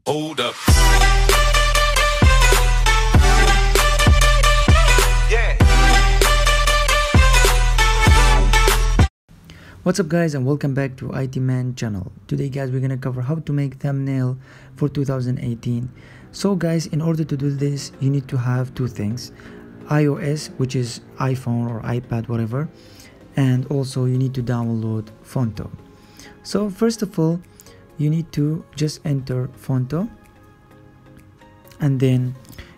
Hold up. What's up guys, and welcome back to IT Man channel. Today guys, we're gonna cover how to make thumbnail for 2018. So guys, in order to do this, you need to have two things: iOS, which is iPhone or iPad, whatever, and also you need to download Fonto. So first of all, you need to just enter Fonto, and then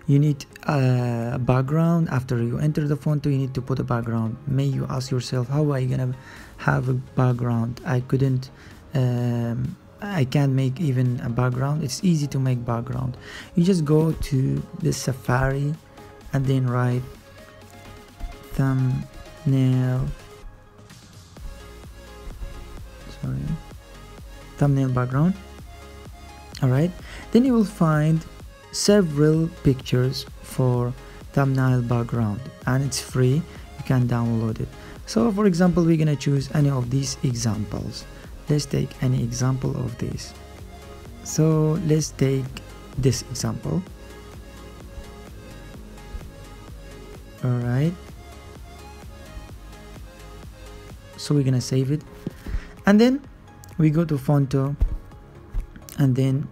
you need a background. After you enter the Fonto, you need to put a background. May you ask yourself, how am I gonna have a background? I can't make even a background. It's easy to make background. You just go to the Safari and then write thumbnail background. Alright, then you will find several pictures for thumbnail background, and it's free. You can download it. So for example, we're gonna choose any of these examples. Let's take any example of this. So let's take this example. Alright, so we're gonna save it, and then we go to Fonto and then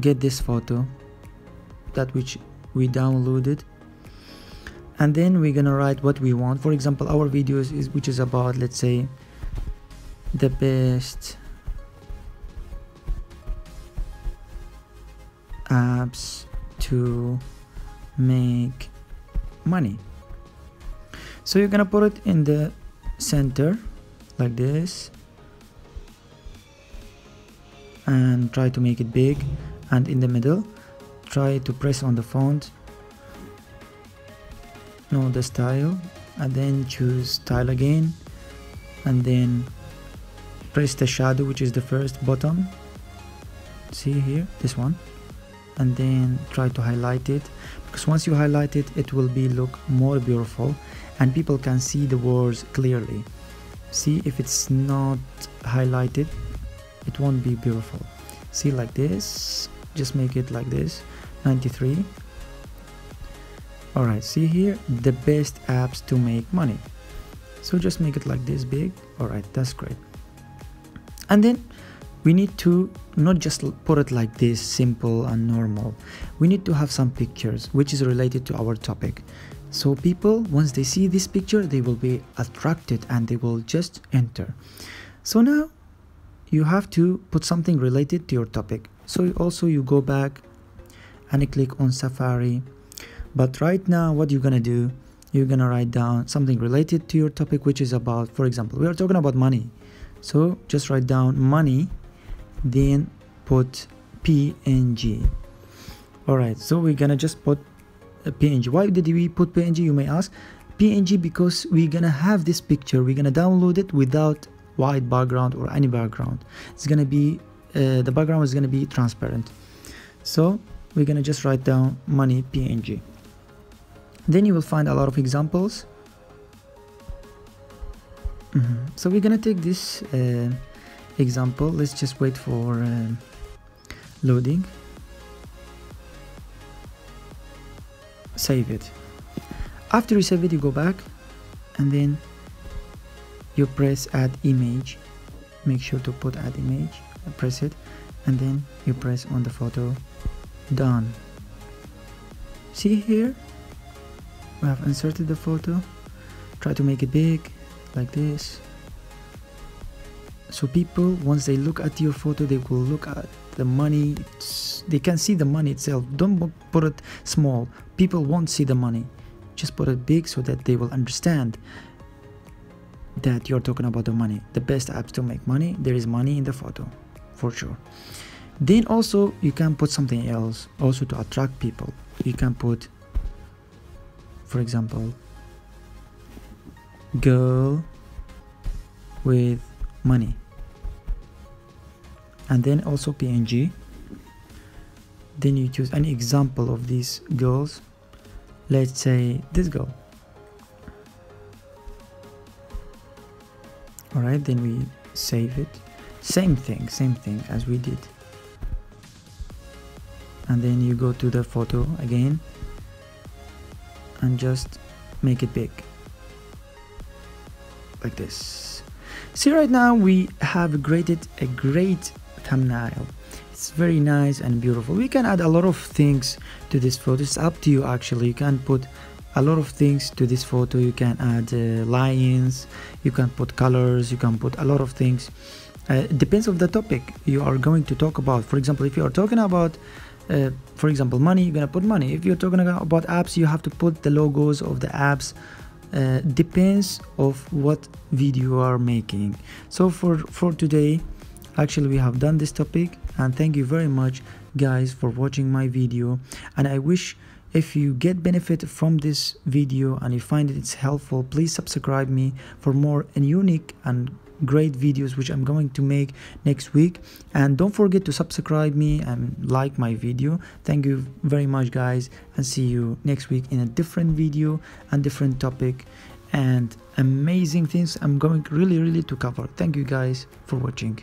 get this photo, that which we downloaded, and then we're gonna write what we want. For example, our videos which is about, let's say, the best apps to make money. So you're gonna put it in the center like this and try to make it big, and in the middle try to press on the font, the style, and then choose style again, and then press the shadow, which is the first button, see here, this one, and then try to highlight it, because once you highlight it, it will look more beautiful and people can see the words clearly. See, if it's not highlighted, it won't be beautiful. See, like this, just make it like this, 93. Alright, see here, the best apps to make money. So just make it like this big. Alright, that's great. And then we need to not just put it like this, simple and normal. We need to have some pictures which is related to our topic. So people, once they see this picture, they will be attracted and they will just enter. So now you have to put something related to your topic. So also you go back and you click on Safari. But right now, what you're gonna do, you're gonna write down something related to your topic, which is about, for example, we are talking about money. So just write down money, then put PNG. Alright, so we're gonna just put a PNG. Why did we put PNG, you may ask? PNG because we're gonna have this picture, we're gonna download it without white background or any background. It's gonna be, the background is gonna be transparent. So we're gonna just write down money PNG. Then you will find a lot of examples. So we're gonna take this example. Let's just wait for loading. Save it. After you save it, you go back and then you press add image. Make sure to put add image, press it, and then you press on the photo. Done. See here, we have inserted the photo. Try to make it big like this, so people, once they look at your photo, they will look at the money. They can see the money itself. Don't put it small, people won't see the money. Just put it big so that they will understand that you're talking about the money, the best apps to make money. There is money in the photo for sure. Then also you can put something else also to attract people. You can put, for example, girl with money, and then also PNG. Then you choose any example of these girls. Let's say this girl. Alright, then we save it. Same thing as we did. and then you go to the photo again and just make it big like this. See, right now we have created a great thumbnail. It's very nice and beautiful. We can add a lot of things to this photo. It's up to you actually. You can put a lot of things to this photo. You can add lines, you can put colors, you can put a lot of things. It depends on the topic you are going to talk about. For example, if you are talking about for example money, you're gonna put money. If you're talking about apps, you have to put the logos of the apps. Depends of what video you are making. So for today, actually we have done this topic, and thank you very much guys for watching my video. And I wish, if you get benefit from this video and you find it's helpful, please subscribe me for more and unique and great videos which I'm going to make next week. And don't forget to subscribe me and like my video. Thank you very much guys, and see you next week in a different video and different topic and amazing things I'm going really to cover. Thank you guys for watching.